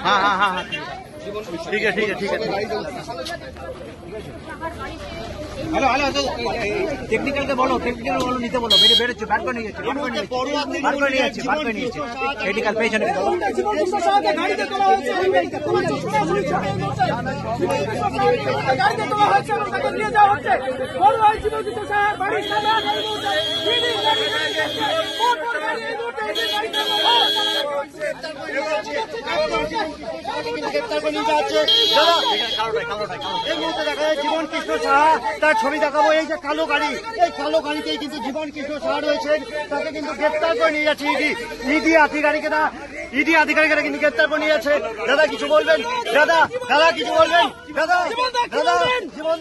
हाँ हाँ हाँ हाँ ठीक है ठीक है ठीक है हेलो हेलो तो टेक्निकल के बोलो নিতে বলো বেরে বেরোচ্ছে বার করে নিয়ে যাচ্ছে টেকনিক্যাল পেছনে গাড়িতে তোলা হয়েছে গাড়িতে তোলা হয়েছে তাকে নিয়ে যাওয়া হচ্ছে বড় ভাই জীবনজিৎ স্যার বাড়ির সামনে জীবন কৃষ্ণ সাহা তার ছবি দেখাবো। এই যে কালো গাড়ি, এই কালো গাড়িতেই কিন্তু জীবন কৃষ্ণ সাহা রয়েছেন, তাকে কিন্তু গ্রেপ্তার করে নিয়ে যাচ্ছে ইডি আধিকারিকেরা কিন্তু গ্রেপ্তার করে নিয়ে যাচ্ছে। দাদা কিছু বলবেন? দাদা কিছু বলবেন? দাদা জীবন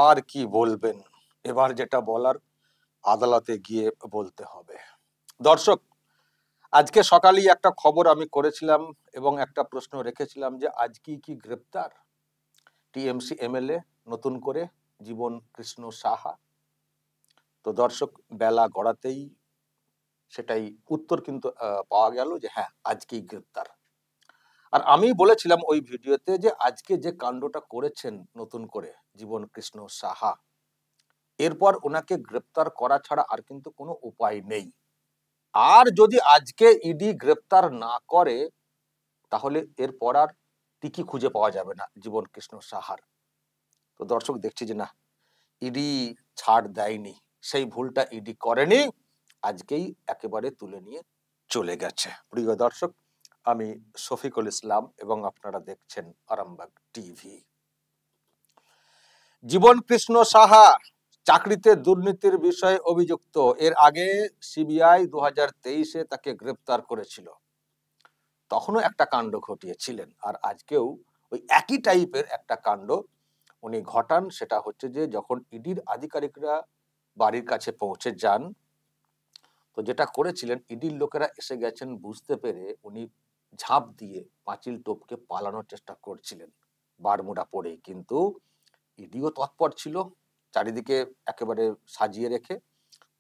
আর কি বলবেন, এবার যেটা বলার আদালতে গিয়ে বলতে হবে। দর্শক, আজকে সকালেই একটা খবর আমি করেছিলাম এবং একটা প্রশ্ন রেখেছিলাম যে আজকে কি গ্রেপ্তার টিএমসি এমএলএ নতুন করে জীবন কৃষ্ণ সাহা? তো দর্শক, বেলা গড়াতেই সেটাই উত্তর কিন্তু পাওয়া গেল যে হ্যাঁ, আজকেই গ্রেপ্তার। আর আমি বলেছিলাম ওই ভিডিওতে যে আজকে যে কাণ্ডটা করেছেন নতুন করে জীবন কৃষ্ণ সাহা, এরপর ওনাকে গ্রেপ্তার করা ছাড়া আর কিন্তু কোনো উপায় নেই। আর যদি আজকে ইডি গ্রেপ্তার না করে তাহলে এরপর আর টিকি খুঁজে পাওয়া যাবে না জীবন কৃষ্ণ সাহার। তো দর্শক, দেখছি যে না, ইডি ছাড় দেয়নি, সেই ভুলটা ইডি করেনি, আজকেই একেবারে তুলে নিয়ে চলে গেছে। প্রিয় দর্শক, আমি শফিকুল ইসলাম এবং আপনারা দেখছেন আরামবাগ টিভি। জীবন কৃষ্ণ সাহা চাকরিতে দুর্নীতির বিষয়ে অভিযুক্ত। এর আগে সিবিআই 2023-এ তাকে গ্রেপ্তার করেছিল, তখনও একটা কাণ্ড ঘটিয়েছিলেন। আর আজকেও ওই একই টাইপের একটা কাণ্ড উনি ঘটান। সেটা হচ্ছে যে যখন ইডির আধিকারিকরা বাড়ির কাছে পৌঁছে যান, তো যেটা করেছিলেন, ইডির লোকেরা এসে গেছেন বুঝতে পেরে উনি ঝাঁপ দিয়ে পাঁচিল টপকে পালানোর চেষ্টা করছিলেন বারমুডা পরেই। কিন্তু ইডিও তৎপর ছিল, চারিদিকে একেবারে সাজিয়ে রেখে,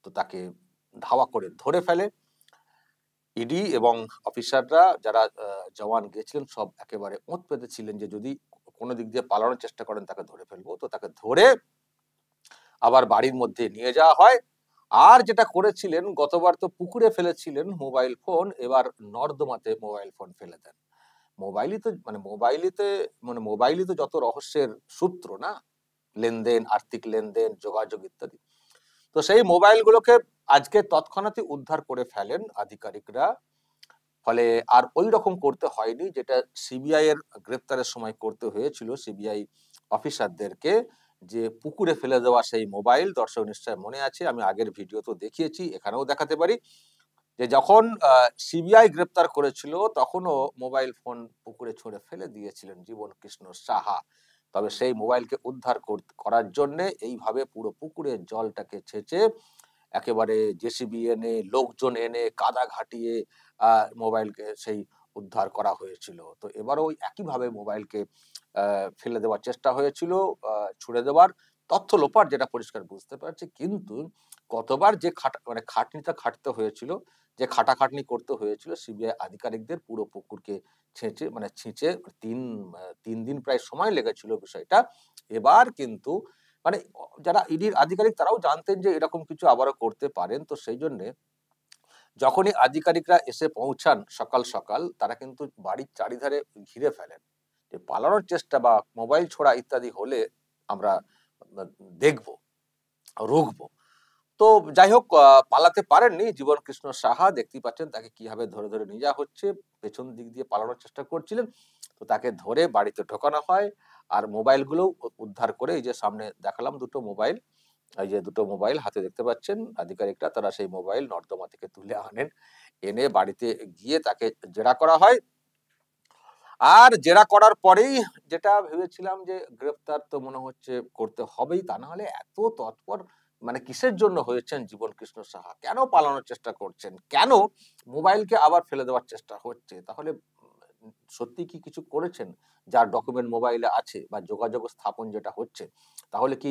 তো তাকে ধাওয়া করে ধরে ফেলে। ইডি এবং অফিসাররা, যারা জওয়ান গেছিলেন, সব একেবারে ওঁত পেতে ছিলেন যে যদি কোনো দিক দিয়ে পালানোর চেষ্টা করেন তাকে ধরে ফেলবো। তো তাকে ধরে আবার বাড়ির মধ্যে নিয়ে যাওয়া হয়। আর যেটা করেছিলেন, গতবার তো পুকুরে ফেলেছিলেন মোবাইল ফোন, এবার নর্দমাতে মোবাইল ফোন ফেলে দেন। মোবাইলই তো যত রহস্যের সূত্র না, লেনদেন, আর্থিক লেনদেন, যোগাযোগ ইত্যাদি। তো সেই মোবাইলগুলোকে আজকে তৎক্ষণাৎই উদ্ধার করে ফেলেন আধিকারিকরা। ফলে আর ওই রকম করতে হয়নি যেটা সিবিআই এর গ্রেপ্তারের সময় করতে হয়েছিল সিবিআই অফিসারদেরকে, যে পুকুরে ফেলে দেওয়া সেই মোবাইল। দর্শক নিশ্চয় মনে আছে, আমি আগের ভিডিও তো দেখিয়েছি, এখানেও দেখাতে পারি, যে যখন সিবিআই গ্রেপ্তার করেছিল তখনও মোবাইল ফোন পুকুরে ছুঁড়ে ফেলে দিয়েছিলেন জীবন কৃষ্ণ সাহা। তবে সেই মোবাইলকে উদ্ধার করার জন্য এইভাবে পুরো পুকুরের জলটাকে ছেঁচে একেবারে জেসিবি এনে, লোকজন এনে, কাদা ঘাটিয়ে মোবাইলকে সেই উদ্ধার করা হয়েছিল। তো এবারও ওই একইভাবে মোবাইলকে ফেলে দেওয়ার চেষ্টা হয়েছিল, ছুড়ে দেওয়ার, তথ্য লোপার, যেটা পরিষ্কার বুঝতে পারছি। কিন্তু কতবার যে খাটনিটা খাটতে হয়েছিল, যে খাটাখাটনি করতে হয়েছিল সিবিআই আধিকারিকদের, পুরো পুকুরকে ছিঁচে তিন দিন প্রায় সময় লেগেছিল বিষয়টা। এবার কিন্তু যারা ইডির আধিকারিক তারাও জানতেন যে এরকম কিছু আবারও করতে পারেন। তো সেই জন্য যখনই আধিকারিকরা এসে পৌঁছান সকাল সকাল, তারা কিন্তু বাড়ির চারিধারে ঘিরে ফেলেন, যে পালানোর চেষ্টা বা মোবাইল ছোড়া ইত্যাদি হলে আমরা দেখবো, রুখবো। তো যাই হোক, পালাতে পারেননি জীবন কৃষ্ণ সাহা। দেখতেই পাচ্ছেন তাকে কিভাবে ধরে ধরে নিয়ে যাওয়া হচ্ছে, পেছন দিক দিয়ে পালানোর চেষ্টা করছিলেন। তো তাকে ধরে বাড়িতে ঢোকানো হয়, আর মোবাইলগুলো উদ্ধার করে, এই যে সামনে দেখালাম দুটো মোবাইল, এই যে দুটো মোবাইল হাতে দেখতে পাচ্ছেন আধিকারিকরা, তারা সেই মোবাইল নর্দমা থেকে তুলে আনেন, এনে বাড়িতে গিয়ে তাকে জেরা করা হয়। আর জেরা করার পরেই যেটা ভেবেছিলাম যে গ্রেপ্তার তো মনে হচ্ছে করতে হবেই, তা না হলে এত তৎপর মানে কিসের জন্য হয়েছেন জীবন কৃষ্ণ সাহা, কেন পালানোর চেষ্টা করছেন, কেন মোবাইলকে আবার ফেলে দেওয়ার চেষ্টা হচ্ছে, তাহলে সত্যি কি কিছু করেছেন যার ডকুমেন্ট মোবাইলে আছে বা যোগাযোগ স্থাপন যেটা হচ্ছে, তাহলে কি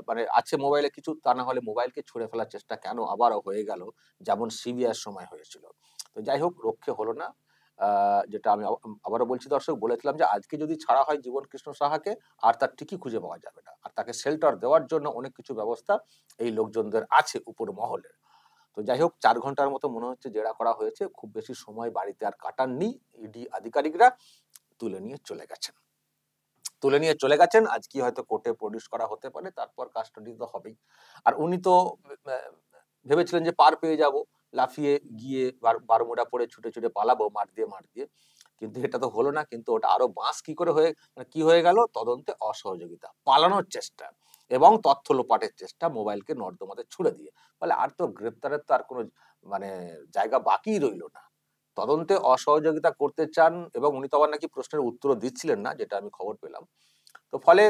মানে আছে মোবাইলে কিছু, তা না হলে মোবাইলকে ছুঁড়ে ফেলার চেষ্টা কেন আবারও হয়ে গেল, যেমন সিবিআইয়ের সময় হয়েছিল। তো যাই হোক, রক্ষে হলো না। যেটা আমি আবারও বলছি দর্শক, বলেছিলাম যে আজকে যদি ছাড়া হয় জীবন কৃষ্ণ সাহাকে, আর তার ঠিকই খুঁজে পাওয়া যাবে না, আর তাকে শেল্টার দেওয়ার জন্য অনেক কিছু ব্যবস্থা এই লোকজনদের আছে উপর মহলের। তো যাই হোক, 4 ঘন্টার মতো মনে হচ্ছে জেরা করা হয়েছে, খুব বেশি সময় বাড়িতে আর কাটাননি। ইডি আধিকারিকরা তুলে নিয়ে চলে গেছেন। আজকে হয়তো কোর্টে প্রডিউস করা হতে পারে, তারপর কাস্টডি তো হবেই। আর উনি তো ভেবেছিলেন যে পার পেয়ে যাব, লাফিয়ে গিয়ে বারমুডা পরে ছুটে ছুটে পালাবো মাঠ দিয়ে, কিন্তু এটা তো হলো না। কিন্তু ওটা আরো বাঁশ কি করে কি হয়ে গেল, তদন্তে অসহযোগিতা, পালানোর চেষ্টা এবং তথ্য লোপাটের চেষ্টা, মোবাইলকে নর্দমাতে ছুড়ে দিয়ে। ফলে আর তো গ্রেপ্তারের তো আর কোনো মানে জায়গা বাকি রইল না। তদন্তে অসহযোগিতা করতে চান, এবং উনি তো আবার নাকি প্রশ্নের উত্তর দিচ্ছিলেন না, যেটা আমি খবর পেলাম। তো ফলে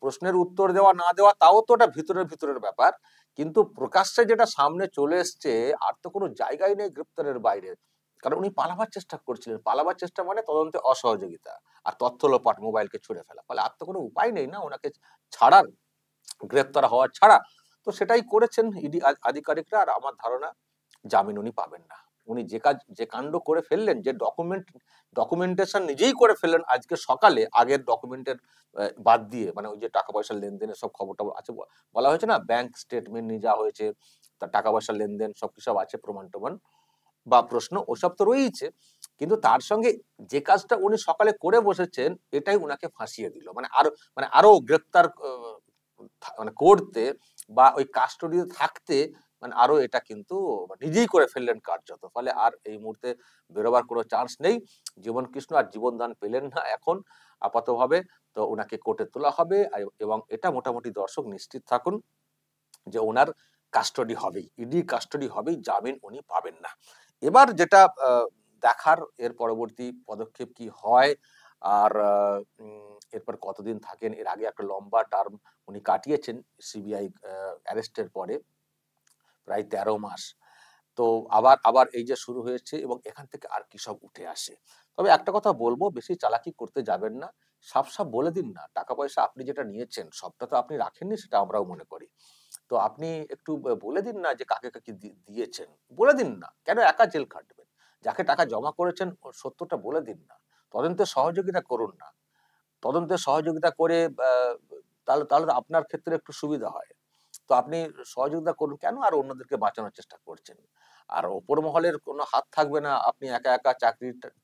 প্রশ্নের উত্তর দেওয়া না দেওয়া তাও তো ওটা ভিতরের ব্যাপার, কিন্তু প্রকাশ্যে যেটা সামনে চলে এসছে, আর তো কোনো জায়গায় নেই গ্রেপ্তারের বাইরে। কারণ উনি পালাবার চেষ্টা করছিলেন, পালাবার চেষ্টা মানে তদন্তে অসহযোগিতা আর তথ্য লোপাট, মোবাইলকে ছুড়ে ফেলা। ফলে আর তো কোনো উপায় নেই না ওনাকে ছাড়ার, গ্রেপ্তার হওয়া ছাড়া। তো সেটাই করেছেন ইডি আধিকারিকরা। আর আমার ধারণা জামিন উনি পাবেন না। উনি যে কাণ্ড করে ফেললেন, যে ডকুমেন্টেশন নিজেই করে ফেললেন আজকে সকালে, আগের ডকুমেন্টের বাদ দিয়ে, মানে ওই যে টাকা পয়সার লেনদেনের সব খবরটা আছে, বলা হয়েছে না, ব্যাংক স্টেটমেন্ট নিয়ে যাওয়া হয়েছে, তার টাকা পয়সার লেনদেন সবকিছু আছে, প্রমাণ টমান বা প্রশ্ন ওসব তো রয়েছে। কিন্তু তার সঙ্গে যে কাজটা উনি সকালে করে বসেছেন, এটাই উনাকে ফাঁসিয়ে দিল। মানে আরো গ্রেপ্তার মানে করতে বা ওই কাস্টডিতে থাকতে, মানে আরো এটা কিন্তু নিজেই করে ফেললেন কার্যত। ফলে আর এই মুহূর্তে বেরোবার কোনো চান্স নেই। জীবন কৃষ্ণ আর জীবনদান পেলেন না এখন আপাতভাবে। তো ওনাকে কোর্টে তোলা হবে, এবং এটা মোটামুটি দর্শক নিশ্চিত থাকুন যে ওনার কাস্টডি হবেই, ইডি কাস্টডি হবেই, জামিন উনি পাবেন না। এবার যেটা দেখার, এর পরবর্তী পদক্ষেপ কি হয়, আর এরপর কতদিন থাকেন। এর আগে একটা লম্বা টার্ম উনি কাটিয়েছেন সিবিআই অ্যারেস্টের পরে, প্রায় 13 মাস। তো আবার আবার এই যে শুরু হয়েছে, এবং এখান থেকে আর কি সব উঠে আসে। তবে একটা কথা বলবো, বেশি চালাকি করতে যাবেন না। সাফ বলে দিন না, টাকা পয়সা আপনি যেটা নিয়েছেন সবটা তো আপনি রাখেননি, সেটা আমরাও মনে করি। তো আপনি একটু বলে দিন না যে কাকে কাকে দিয়েছেন, বলে দিন না। কেন একা জেল খাটবেন? যাকে টাকা জমা করেছেন ওর সত্যটা বলে দিন না। তদন্তে সহযোগিতা করুন না। তদন্তে সহযোগিতা করে তাহলে তাহলে তো আপনার ক্ষেত্রে একটু সুবিধা হয়। তো আপনি সহযোগিতা করুন কেন আর অন্যদেরকে বাঁচানোর চেষ্টা করছেন? আর ওপর মহলের কোনো হাত থাকবে না। আপনি একা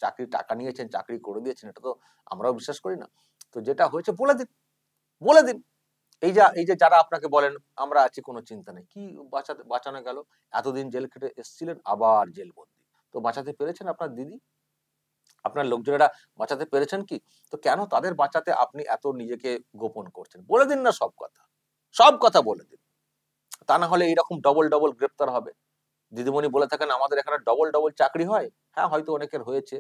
চাকরির টাকা নিয়েছেন, চাকরি করে দিয়েছেন, এটা তো আমরাও বিশ্বাস করি না। তো যেটা হয়েছে বলে দিন। এই যে যারা আপনাকে বলেন আমরা আছি, কোনো চিন্তা নেই, কি বাঁচানো গেল? এতদিন জেল খেটে এসেছিলেন, আবার জেলবন্দি। তো বাঁচাতে পেরেছেন আপনার দিদি? আপনার লোকজনেরা বাঁচাতে পেরেছেন কি? তো কেন তাদের বাঁচাতে আপনি এত নিজেকে গোপন করছেন? বলে দিন না সব কথা। সব কথা বলে দিন। তা না হলে এরকম ডবল গ্রেপ্তার হবে। দিদিমণি বলে থাকেন আমাদের এখানে ডবল চাকরি হয়। হ্যাঁ, হয়তো অনেকের হয়েছে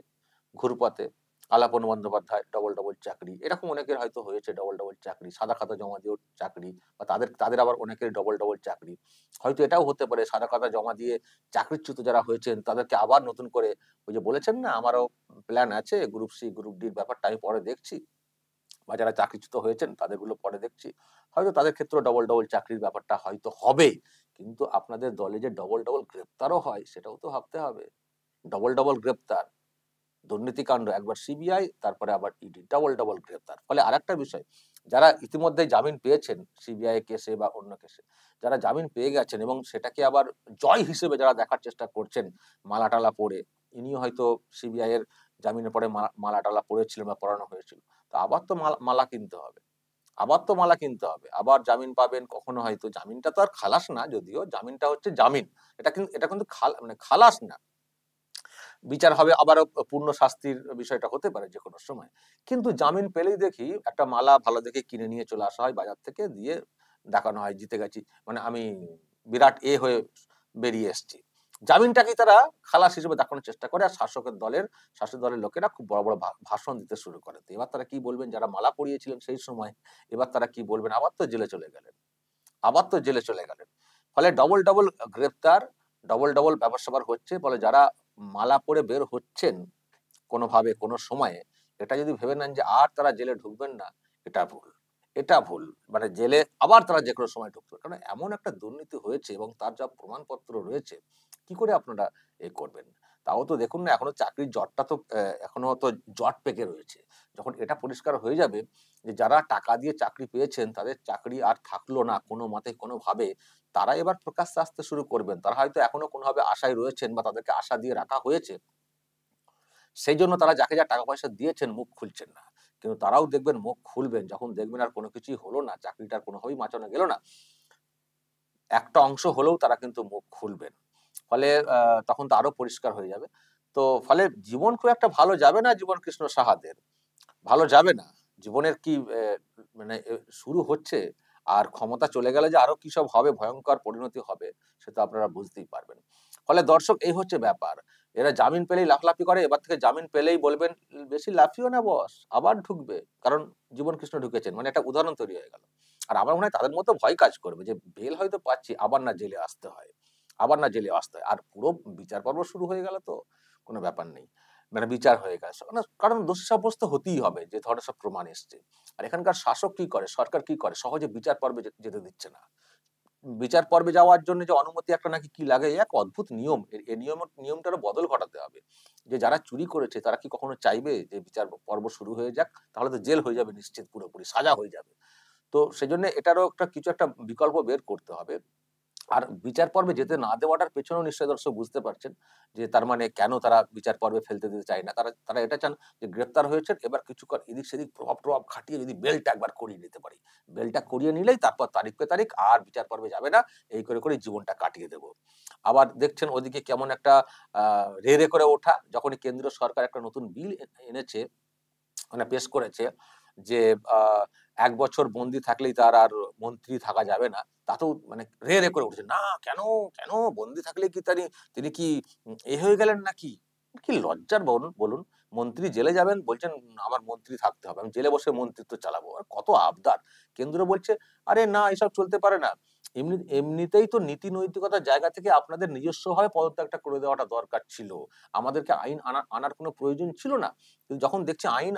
ঘুরপথে। আলাপন বন্দ্যোপাধ্যায় ডবল চাকরি। এরকম অনেকের হয়তো হয়েছে ডবল চাকরি। সাদা খাতা জমা দিয়েও চাকরি, বা তাদের আবার অনেকের ডবল চাকরি। হয়তো এটাও হতে পারে, সাদা খাতা জমা দিয়ে চাকরিচ্যুত যারা হয়েছেন তাদেরকে আবার নতুন করে, ওই যে বলেছেন না আমারও প্ল্যান আছে গ্রুপ সি গ্রুপ ডির ব্যাপারটা আমি পরে দেখছি, বা যারা চাকরিচ্যুত হয়েছেন তাদেরগুলো পরে দেখছি। হয়তো তাদের ক্ষেত্রে ডবল চাকরির ব্যাপারটা হয়তো হবে। কিন্তু আপনাদের দলে যে ডবল গ্রেপ্তারও হয়, সেটাও তো ভাবতে হবে। ডবল গ্রেপ্তার, দুর্নীতিকাণ্ড একবার সিবিআই, তারপরে আবার ইডি, ডবল গ্রেপ্তার। ফলে আরেকটা বিষয়, যারা ইতিমধ্যে জামিন পেয়েছেন সিবিআই কেসে বা অন্য কেসে, যারা জামিন পেয়ে গেছেন এবং সেটাকে আবার জয় হিসেবে যারা দেখার চেষ্টা করছেন মালা টালা পরে, ইনিও হয়তো সিবিআই এর জামিনের পরে মালা টালা পরেছিলেন বা পরানো হয়েছিল, তো আবার তো মালা কিনতে হবে, আবার জামিন পাবেন কখনো। হয়তো জামিনটা তো আর খালাস না, যদিও জামিনটা হচ্ছে জামিন, এটা কিন্তু মানে খালাস না। বিচার হবে, আবারও পূর্ণ শাস্তির বিষয়টা হতে পারে যে কোনো সময়। কিন্তু জামিন পেলেই দেখি একটা মালা ভালো দেখে কিনে নিয়ে চলে আসা হয় বাজার থেকে, দিয়ে দেখানো হয় জিতে গেছি, মানে আমি বিরাট হয়ে বেরিয়ে এসেছি। জামিনটাকে তারা খালাস হিসেবে দেখানোর চেষ্টা করে, আর শাসক দলের লোকেরা খুব বড় ভাষণ দিতে শুরু করে। এবার তারা কি বলবেন, যারা মালা পরিয়েছিলেন সেই সময়, এবার তারা কি বলবেন? আবার তো জেলে চলে গেলেন। আবার তো জেলে চলে গেলেন। ফলে ডবল ডবল গ্রেপ্তার, ডবল ডবল ব্যাপার স্যাপার হচ্ছে। ফলে যারা মালা পরে বের হচ্ছেন কোনোভাবে কোনো সময়ে, এটা যদি ভেবে নেন যে আর তারা জেলে ঢুকবেন না, এটা ভুল। এটা ভুল। মানে জেলে আবার তারা যে কোনো সময় ঢুকতে পারে। কারণ এমন একটা দুর্নীতি হয়েছে এবং তার যা প্রমাণপত্র রয়েছে, কি করে আপনারা করবেন? তাও তো দেখুন না, এখনো চাকরির জটটা তো এখনো তো জট পেকে রয়েছে। যখন এটা পরিষ্কার হয়ে যাবে যে যারা টাকা দিয়ে চাকরি পেয়েছেন তাদের চাকরি আর থাকলো না কোনো মতে কোনোভাবে, তারা এবার প্রকাশ্যে আসতে শুরু করবেন। তারা হয়তো এখনো কোনোভাবে আশায় রয়েছেন বা তাদেরকে আশা দিয়ে রাখা হয়েছে। সেই জন্য তারা যাকে যা টাকা পয়সা দিয়েছেন মুখ খুলছেন না। কিন্তু তারাও দেখবেন মুখ খুলবেন যখন দেখবেন আর কোনো কিছুই হলো না, চাকরিটার কোনোভাবেই বাঁচানো গেল না। একটা অংশ হলেও তারা কিন্তু মুখ খুলবেন। ফলে তখন তো আরো পরিষ্কার হয়ে যাবে। তো ফলে জীবন খুব একটা ভালো যাবে না জীবন কৃষ্ণ সাহাদের। ভালো যাবে না। জীবনের কি মানে শুরু হচ্ছে, আর ক্ষমতা চলে গেলে যে আরো কি সব হবে, ভয়ঙ্কর পরিণতি হবে, সেটা আপনারা বুঝতেই পারবেন। ফলে দর্শক এই হচ্ছে ব্যাপার। এরা জামিন পেলেই লাফলাফি করে, এবার থেকে জামিন পেলেই বলবেন বেশি লাফিও না বস, আবার ঢুকবে। কারণ জীবন কৃষ্ণ ঢুকেছেন, মানে একটা উদাহরণ তৈরি হয়ে গেল। আর আমার মনে হয় তাদের মতো ভয় কাজ করবে যে বেল হয়তো পাচ্ছি, আবার না জেলে আসতে হয়, আবার না জেলে আসতে হয়। আর পুরো বিচার পর্ব শুরু হয়ে গেল তো কোনো ব্যাপার নেই, মানে বিচার হয়ে গেছে। কারণ দোষী সাব্যস্ত হতেই হবে যে ধরনের সব প্রমাণ এসছে। আর এখানকার শাসক কি করে, সরকার কি করে, সহজে বিচার পর্বে যেতে দিচ্ছে না। বিচার পর্বে যাওয়ার জন্য যে অনুমতি একটা নাকি কি লাগে, এক অদ্ভুত নিয়ম। এই নিয়মটারও বদল ঘটাতে হবে। যে যারা চুরি করেছে তারা কি কখনো চাইবে যে বিচার পর্ব শুরু হয়ে যাক? তাহলে তো জেল হয়ে যাবে নিশ্চিত, পুরোপুরি সাজা হয়ে যাবে। তো সেজন্য এটারও কিছু একটা বিকল্প বের করতে হবে। আর বিচার পর্বে যেতে না দেওয়াটার পেছনেও নিশ্চয়ই দর্শক বুঝতে পারছেন যে তার মানে কেন তারা বিচার পর্বে ফেলতে দিতে চায় না। তারা তারা এটা চান যে গ্রেপ্তার হয়েছেন, এবার কিছুক্ষণ এদিক সেদিক প্রভাব খাটিয়ে যদি বেলটা একবার করিয়ে নিতে পারি, বেলটা করিয়ে নিলেই তারপর তারিখ পে তারিখ আর বিচার পর্বে যাবে না, এই করে করে জীবনটা কাটিয়ে দেব। আবার দেখছেন ওদিকে কেমন একটা রে রে করে ওঠা, যখনই কেন্দ্রীয় সরকার একটা নতুন বিল এনেছে, মানে পেশ করেছে যে আহ ১ বছর বন্দি থাকলেই তার আর মন্ত্রী থাকা যাবে না, তাতেও মানে রে রে করে উঠছে, না কেন, কেন বন্দি থাকলে কি তিনি কি হয়ে গেলেন নাকি? কি লজ্জার বলুন বলুন। মন্ত্রী জেলে যাবেন, বলছেন আমার মন্ত্রী থাকতে হবে, আমি জেলে বসে মন্ত্রিত্ব চালাবো। আর কত আবদার। কেন্দ্র বলছে আরে না, এসব চলতে পারে না। এমনিতেই তো নীতি নৈতিকতার জায়গা থেকে আপনাদের নিজস্বভাবে পদত্যাগটা করে দেওয়াটা দরকার ছিল। আমাদেরকে আইন আনার কোনো প্রয়োজন ছিল না। কিন্তু যখন দেখছি আইন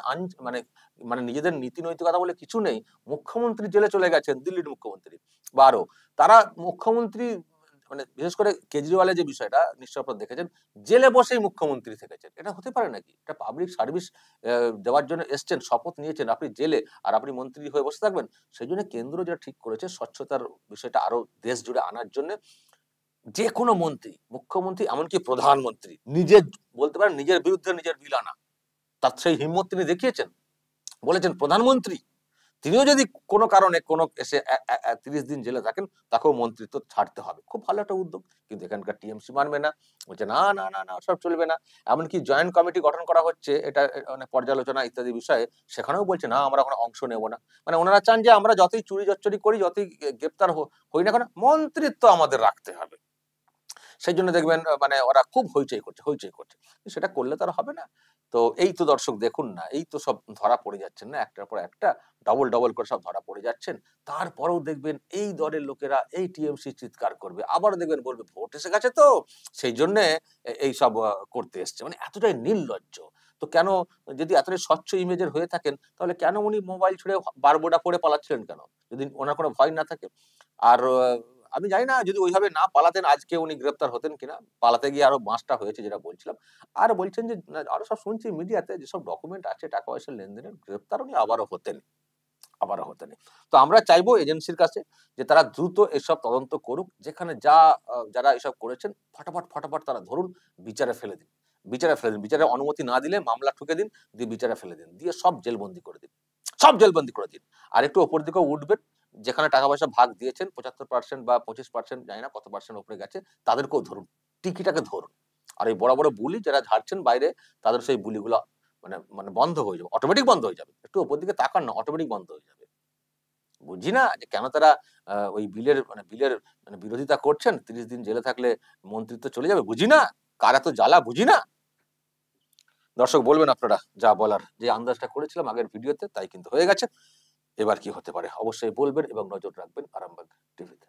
মানে মানে নিজেদের নীতি নৈতিকতা বলে কিছু নেই, মুখ্যমন্ত্রী জেলে চলে গেছেন, দিল্লির মুখ্যমন্ত্রী বা আরো, তারা মুখ্যমন্ত্রী, মানে বিশেষ করে কেজরিওয়ালের যে বিষয়টা নিশ্চয় আপনারা দেখেছেন, জেলে বসেই মুখ্যমন্ত্রী থেকেছেন। এটা হতে পারে নাকি? এটা পাবলিক সার্ভিস দেওয়ার জন্য এসছেন, শপথ নিয়েছেন, আপনি জেলে আর আপনি মন্ত্রী হয়ে বসে থাকবেন? সেই জন্য কেন্দ্র যেটা ঠিক করেছে স্বচ্ছতার বিষয়টা আরো দেশ জুড়ে আনার জন্য, যে কোনো মন্ত্রী, মুখ্যমন্ত্রী এমনকি প্রধানমন্ত্রী নিজের, বলতে পারেন নিজের বিরুদ্ধে নিজের বিল আনা, তার সেই হিম্মত তিনি দেখিয়েছেন। বলেছেন প্রধানমন্ত্রী তিনিও যদি কোনো কারণে কোনো এসে ৩০ দিন জেলে থাকেন, তাকেও মন্ত্রিত্ব ছাড়তে হবে। খুব ভালো একটা উদ্যোগ। কিন্তু এখানকার টিএমসি মানবে না। বলছে না, না, না, না, সব চলবে না। এমনকি জয়েন্ট কমিটি গঠন করা হচ্ছে, এটা মানে পর্যালোচনা ইত্যাদি বিষয়ে, সেখানেও বলছে না, আমরা কোনো অংশ নেব না। মানে ওনারা চান যে আমরা যতই চুরি জচ্চুরি করি, যতই গ্রেপ্তার হই না কেন, মন্ত্রিত্ব আমাদের রাখতে হবে। সেই জন্য দেখবেন মানে ওরা খুব হইচই করছে, হইচই করছে। সেটা করলে তারা হবে না। তো এই তো দর্শক দেখুন না, এই তো সব ধরা পড়ে যাচ্ছেন না, একটার পর একটা ডবল ডবল করে সব ধরা পড়ে যাচ্ছেন। তারপরেও দেখবেন এই দলের লোকেরা এই টিএমসি চিৎকার করবে, আবার দেখবেন বলবে ভোট এসে গেছে তো সেই জন্য এই সব করতে এসছে। মানে এতটাই নির্লজ্জ। তো কেন, যদি এতটাই স্বচ্ছ ইমেজের হয়ে থাকেন, তাহলে কেন উনি মোবাইল ছুড়ে বারবোটা পড়ে পালাচ্ছিলেন কেন, যদি ওনার কোনো ভয় না থাকে? আর আমি জানি না যদি ওইভাবে না পালাতেন আজকে উনি গ্রেপ্তার হতেন কিনা। পালাতে গিয়ে আরো বাঁশটা হয়েছে যেটা বলছিলাম। আর বলছেন যে আরো সব শুনছি মিডিয়াতে যেসব ডকুমেন্ট আছে টাকা পয়সার লেনদেনের, গ্রেপ্তার উনি আবারও হতেন, আবারও হতেন। তো আমরা চাইবো এজেন্সির কাছে যে তারা দ্রুত এসব তদন্ত করুক, যেখানে যারা এসব করেছেন ফটাফট ফটাফট তারা ধরুন, বিচারে ফেলে দিন, বিচারে ফেলে দিন। বিচারের অনুমতি না দিলে মামলা ঠুকে দিন, দিয়ে বিচারে ফেলে দিন, দিয়ে সব জেলবন্দি করে দিন, সব জেলবন্দি করে দিন। আর একটু ওপর দিকেও উঠবেন, যেখানে টাকা পয়সা ভাগ দিয়েছেন ৭৫% বা ২৫%, জানি না কত পার্সেন্ট উপরে গেছে, তাদেরকেও ধরুন, টিকিটাকে ধরুন। আর এই বড় বড় বুলি যারা ঝাড়ছেন বাইরে, তাদের সেই বুলিগুলো মানে মানে বন্ধ হয়ে যাবে, অটোমেটিক বন্ধ হয়ে যাবে। একটু উপর দিকে তাকান না, অটোমেটিক বন্ধ হয়ে যাবে। বুঝি না যে কেন তারা ওই বিলের মানে বিরোধিতা করছেন, ৩০ দিন জেলে থাকলে মন্ত্রিত্ব চলে যাবে, বুঝি না। কার এত জ্বালা বুঝি না। দর্শক বলবেন আপনারা যা বলার, যে আন্দাজটা করেছিলাম আগের ভিডিওতে তাই কিন্তু হয়ে গেছে। এবার কি হতে পারে অবশ্যই বলবেন এবং নজর রাখবেন আরামবাগ টিভিতে।